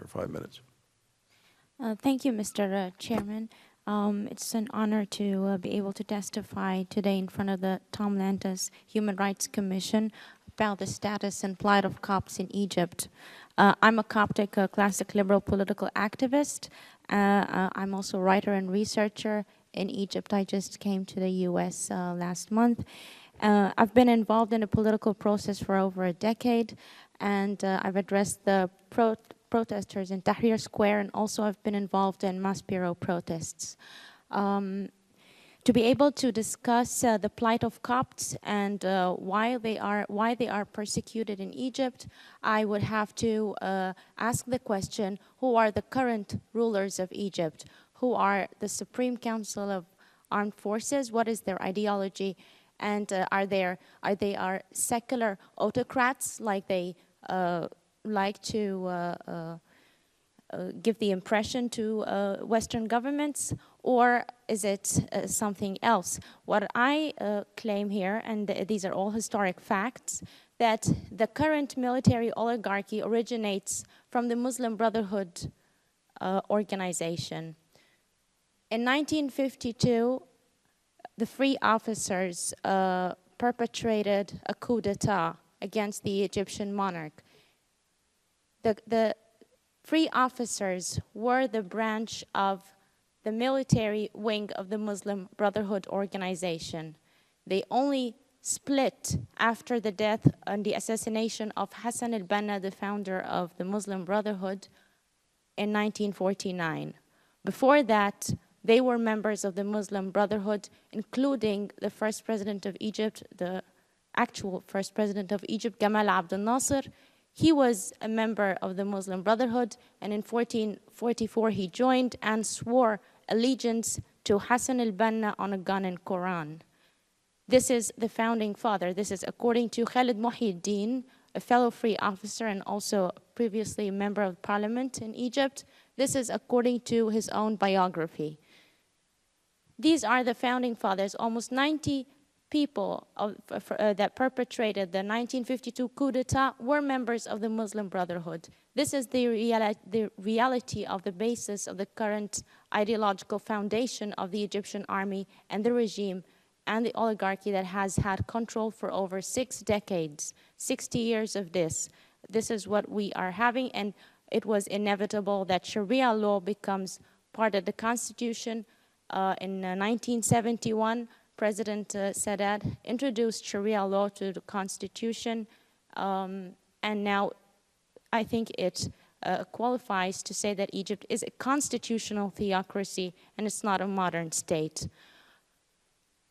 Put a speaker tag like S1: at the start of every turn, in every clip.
S1: for 5 minutes.
S2: Thank you, Mr. Chairman. It's an honor to be able to testify today in front of the Tom Lantos Human Rights Commission about the status and plight of Copts in Egypt. I'm a Coptic classic liberal political activist. I'm also a writer and researcher in Egypt. I just came to the US last month. I've been involved in the political process for over a decade, and I've addressed the protesters in Tahrir Square, and also I've been involved in mass bureau protests. To be able to discuss the plight of Copts and why they are persecuted in Egypt, I would have to ask the question: who are the current rulers of Egypt? Who are the Supreme Council of Armed Forces? What is their ideology? And are they secular autocrats, like they like to give the impression to Western governments, or is it something else? What I claim here, and these are all historic facts, that the current military oligarchy originates from the Muslim Brotherhood organization. In 1952, the free officers perpetrated a coup d'etat against the Egyptian monarch. The free officers were the branch of the military wing of the Muslim Brotherhood organization. They only split after the death and the assassination of Hassan al-Banna, the founder of the Muslim Brotherhood, in 1949. Before that, they were members of the Muslim Brotherhood, including the first president of Egypt, the actual first president of Egypt, Gamal Abdel Nasser. He was a member of the Muslim Brotherhood, and in 1444 he joined and swore allegiance to Hassan al-Banna on a gun and Quran. This is the founding father. This is according to Khalid Muhyiddin, a fellow free officer and also previously a member of parliament in Egypt. This is according to his own biography. These are the founding fathers. Almost 90 people that perpetrated the 1952 coup d'etat were members of the Muslim Brotherhood. This is the reality of the basis of the current ideological foundation of the Egyptian army and the regime and the oligarchy that has had control for over 6 decades, 60 years of this. This is what we are having, and it was inevitable that Sharia law becomes part of the constitution. In 1971, President Sadat introduced Sharia law to the constitution, and now I think it qualifies to say that Egypt is a constitutional theocracy and it's not a modern state.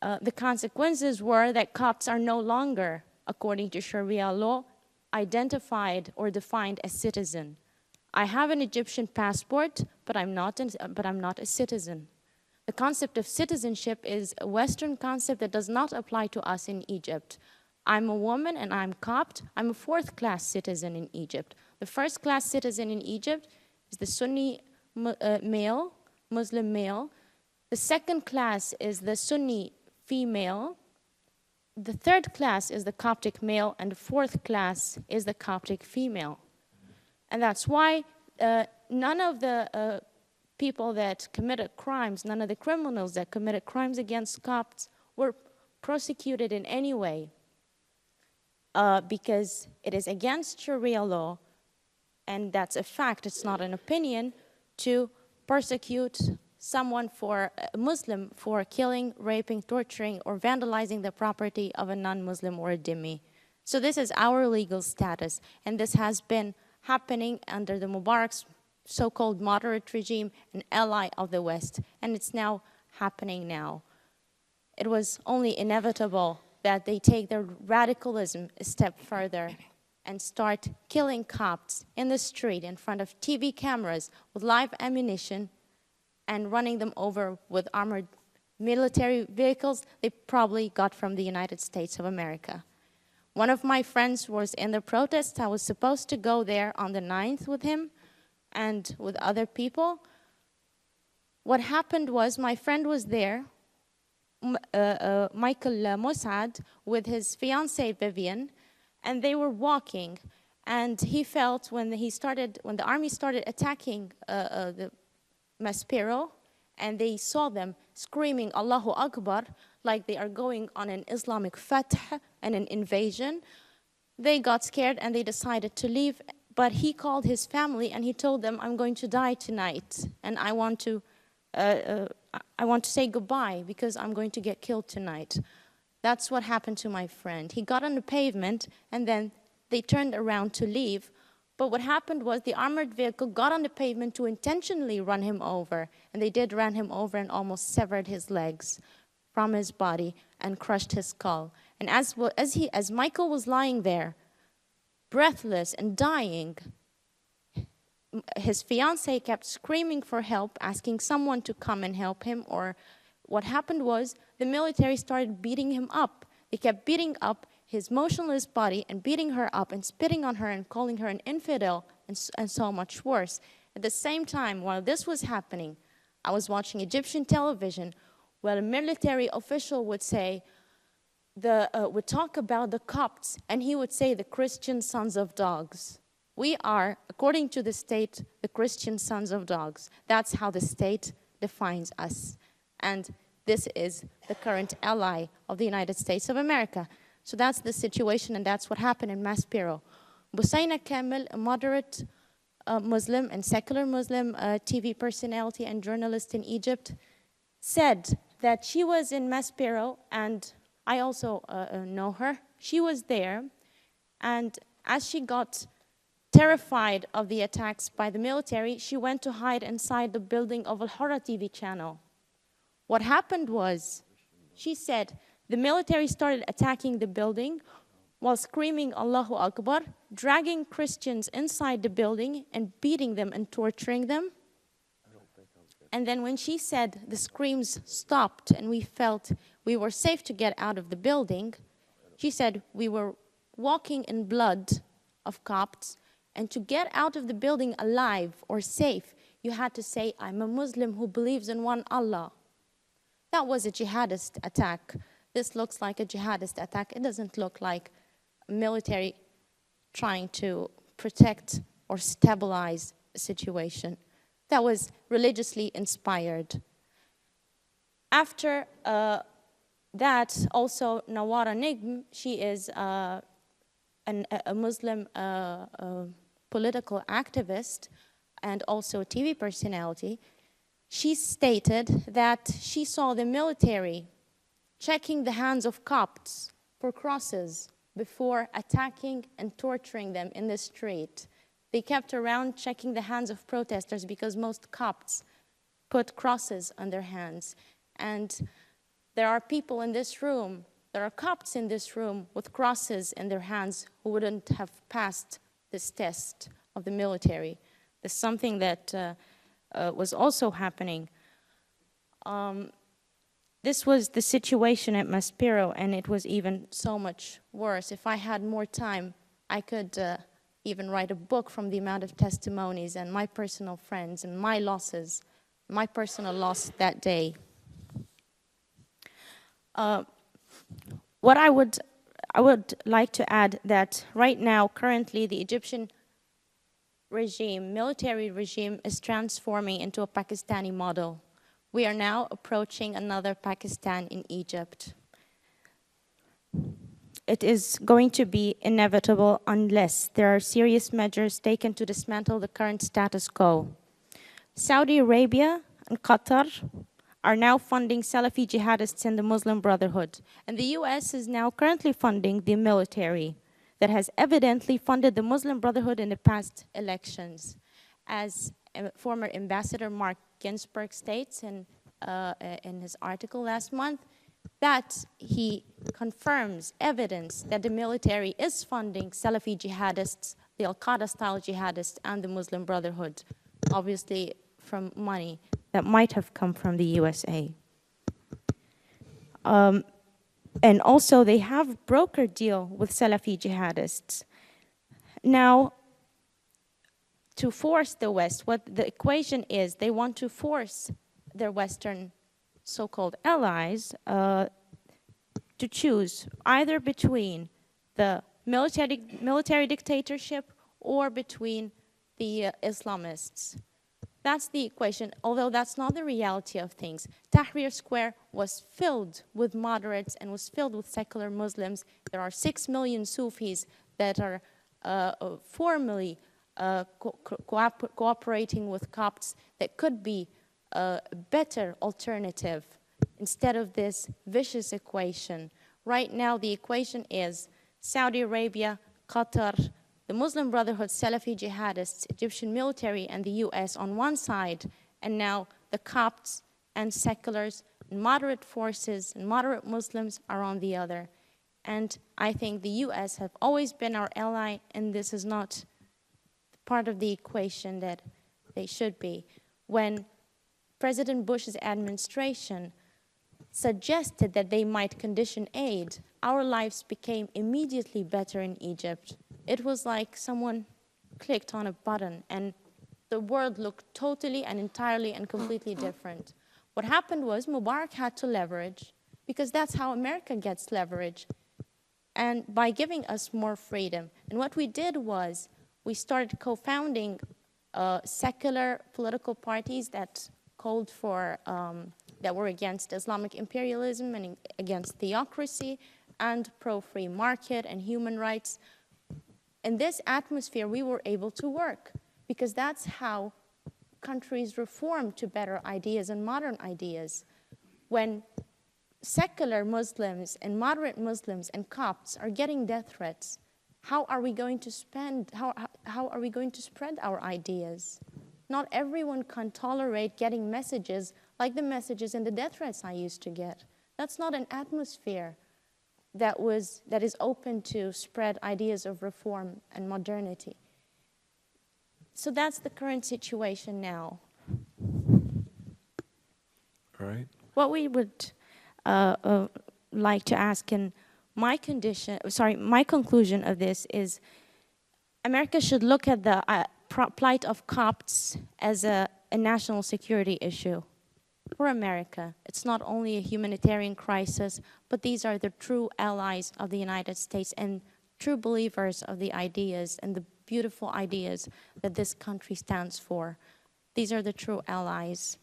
S2: The consequences were that Copts are no longer, according to Sharia law, identified or defined as citizen. I have an Egyptian passport, but I'm not a citizen. The concept of citizenship is a Western concept that does not apply to us in Egypt. I'm a woman and I'm Copt. I'm a 4th-class citizen in Egypt. The 1st-class citizen in Egypt is the Sunni male, Muslim male. The 2nd class is the Sunni female. The 3rd class is the Coptic male, and the 4th class is the Coptic female. And that's why none of the people that committed crimes, none of the criminals that committed crimes against Copts were prosecuted in any way because it is against Sharia law, and that's a fact, it's not an opinion, to persecute someone for a Muslim for killing, raping, torturing, or vandalizing the property of a non-Muslim or a dhimmi. So this is our legal status, and this has been happening under the Mubarak's so-called moderate regime, an ally of the West, and it's now happening now. It was only inevitable that they take their radicalism a step further and start killing Copts in the street in front of TV cameras with live ammunition and running them over with armored military vehicles they probably got from the United States of America. One of my friends was in the protest. I was supposed to go there on the 9th with him and with other people. What happened was my friend was there, Michael Mossad, with his fiancée Vivian, and they were walking. And he felt when the army started attacking the Maspero, and they saw them screaming Allahu Akbar, like they are going on an Islamic fath and an invasion, they got scared and they decided to leave. But he called his family and he told them, I'm going to die tonight, and I want to say goodbye because I'm going to get killed tonight. That's what happened to my friend. He got on the pavement and then they turned around to leave. But what happened was the armored vehicle got on the pavement to intentionally run him over. And they did run him over and almost severed his legs from his body and crushed his skull. And as Michael was lying there, breathless and dying, his fiancée kept screaming for help, asking someone to come and help him. Or what happened was the military started beating him up. They kept beating up his motionless body and beating her up and spitting on her and calling her an infidel and so much worse. At the same time, while this was happening, I was watching Egyptian television where a military official would say, would talk about the Copts, and he would say the Christian sons of dogs. We are, according to the state, the Christian sons of dogs. That's how the state defines us. And this is the current ally of the United States of America. So that's the situation, and that's what happened in Maspero. Busaina Kamel, a moderate Muslim and secular Muslim TV personality and journalist in Egypt, said that she was in Maspero, and I also know her. She was there, and as she got terrified of the attacks by the military, she went to hide inside the building of Al Hurra TV channel. What happened was, she said, the military started attacking the building while screaming Allahu Akbar, dragging Christians inside the building and beating them and torturing them. And then when she said the screams stopped and we felt we were safe to get out of the building, she said we were walking in blood of Copts, and to get out of the building alive or safe, you had to say, I'm a Muslim who believes in one Allah. That was a jihadist attack. This looks like a jihadist attack. It doesn't look like military trying to protect or stabilize a situation. That was religiously inspired. After that, also Nawara Nigm, she is a Muslim political activist and also a TV personality. She stated that she saw the military checking the hands of Copts for crosses before attacking and torturing them in the street. They kept around checking the hands of protesters because most Copts put crosses on their hands. And there are people in this room, there are Copts in this room with crosses in their hands who wouldn't have passed this test of the military. There's something that was also happening. This was the situation at Maspero, and it was even so much worse. If I had more time, I could even write a book from the amount of testimonies and my personal friends and my losses, my personal loss that day. What I would like to add that right now, currently, the Egyptian regime, military regime, is transforming into a Pakistani model. We are now approaching another Pakistan in Egypt. It is going to be inevitable unless there are serious measures taken to dismantle the current status quo. Saudi Arabia and Qatar are now funding Salafi jihadists in the Muslim Brotherhood. And the US is now currently funding the military that has evidently funded the Muslim Brotherhood in the past elections. As former Ambassador Mark Ginsburg states in his article last month, that he confirms evidence that the military is funding Salafi jihadists, the Al-Qaeda-style jihadists, and the Muslim Brotherhood, obviously from money that might have come from the USA. And also, they have brokered deal with Salafi jihadists. Now, to force the West, what the equation is, they want to force their Western so-called allies to choose either between the military dictatorship or between the Islamists. That's the equation, although that's not the reality of things. Tahrir Square was filled with moderates and was filled with secular Muslims. There are 6 million Sufis that are formally cooperating with Copts that could be a better alternative instead of this vicious equation. Right now, the equation is Saudi Arabia, Qatar, the Muslim Brotherhood, Salafi jihadists, Egyptian military, and the US on one side, and now the Copts and seculars, and moderate forces, and moderate Muslims are on the other. And I think the US have always been our ally, and this is not part of the equation that they should be. When President Bush's administration suggested that they might condition aid, our lives became immediately better in Egypt. It was like someone clicked on a button and the world looked totally and entirely and completely different. What happened was Mubarak had to leverage, because that's how America gets leverage, and by giving us more freedom. And what we did was we started co-founding secular political parties that called for, that were against Islamic imperialism and against theocracy and pro-free market and human rights. In this atmosphere, we were able to work, because that's how countries reform to better ideas and modern ideas. When secular Muslims and moderate Muslims and Copts are getting death threats, how are we going to how are we going to spread our ideas? Not everyone can tolerate getting messages like the messages and the death threats I used to get. That's not an atmosphere that is open to spread ideas of reform and modernity. So that's the current situation now.
S1: All right.
S2: What we would like to ask, and my conclusion of this is America should look at the plight of Copts as a national security issue for America. It's not only a humanitarian crisis, but these are the true allies of the United States and true believers of the ideas and the beautiful ideas that this country stands for. These are the true allies.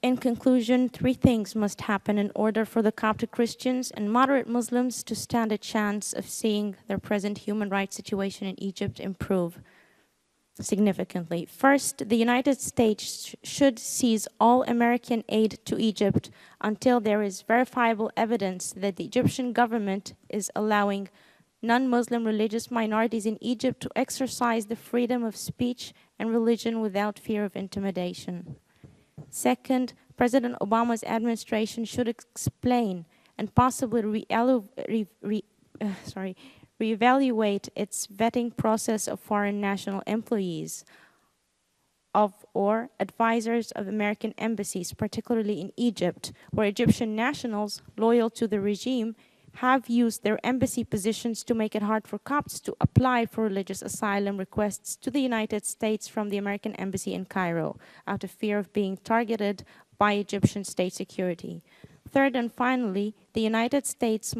S2: In conclusion, 3 things must happen in order for the Coptic Christians and moderate Muslims to stand a chance of seeing their present human rights situation in Egypt improve significantly. First, the United States should cease all American aid to Egypt until there is verifiable evidence that the Egyptian government is allowing non-Muslim religious minorities in Egypt to exercise the freedom of speech and religion without fear of intimidation. Second, President Obama's administration should explain and possibly reevaluate its vetting process of foreign national employees or advisors of American embassies, particularly in Egypt, where Egyptian nationals loyal to the regime have used their embassy positions to make it hard for Copts to apply for religious asylum requests to the United States from the American embassy in Cairo, out of fear of being targeted by Egyptian state security. Third and finally, the United States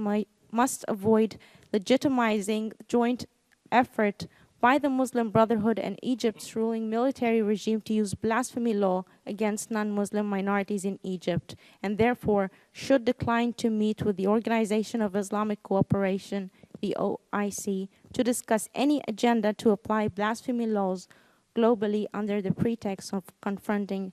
S2: must avoid legitimizing joint effort by the Muslim Brotherhood and Egypt's ruling military regime to use blasphemy law against non-Muslim minorities in Egypt, and therefore should decline to meet with the Organization of Islamic Cooperation, the OIC, to discuss any agenda to apply blasphemy laws globally under the pretext of confronting